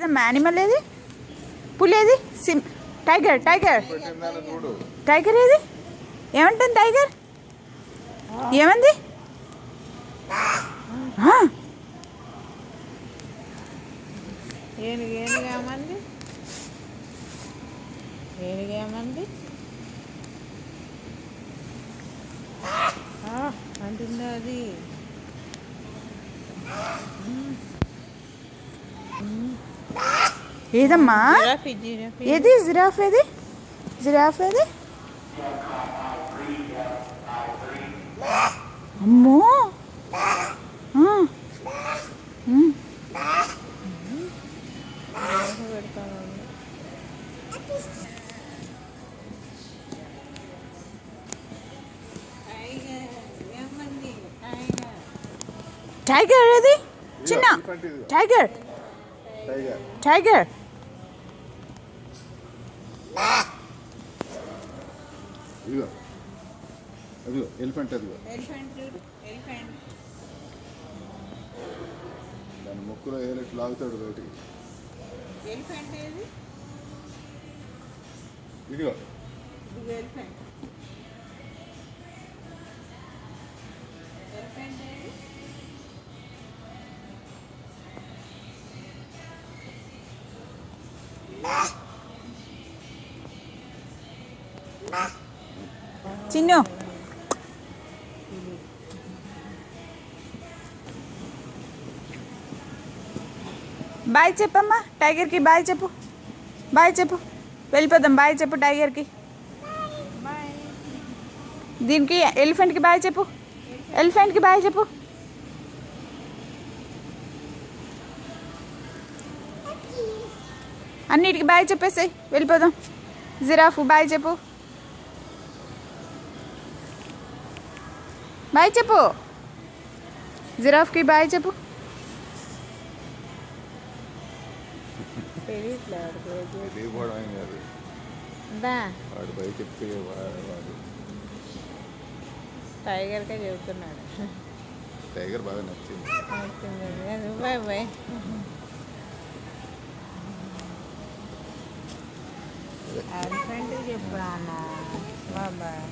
ఏదమ్మా యానిమల్ ఏది? పులి ఏది? టైగర్ టైగర్ టైగర్ ఏది? ఏమంటుంది టైగర్? ఏమంది? ఏనుగేమంది? ఏనుగేమంది అంటుందా అది? ఏదమ్మా ఏది? జిరాఫ్ ఏది? జిరాఫ్ ఏది? అమ్మో టైగర్ ఏది? చిన్న టైగర్ టైగర్ ఎలిఫెంట్ దాని ముక్కులో ఏలెట్ లాగుతాడు బయటికి. ఇదిగో చిన్ను బాయ్ చెప్పమ్మా టైగర్కి. బాయ్ చెప్పు, బాయ్ చెప్పు, వెళ్ళిపోదాం. బాయ్ చెప్పు టైగర్కి. దీనికి ఎలిఫెంట్కి బాయ్ చెప్పు, ఎలిఫెంట్కి బాయ్ చెప్పు. అన్నిటికి బాయ్ చెప్పేసాయి, వెళ్ళిపోదాం. జిరాఫ్ బాయ్ చెప్పు, బాయ్ చెప్పు. జిరాఫ్కి బాయ్ చెప్పు. వాడు బయట చెప్తే వాడు టైగర్కే చెబుతున్నాడు. టైగర్ బాగా నచ్చింది. Bye bye. ఎలిఫెంట్కి చెప్పాను బాయ్.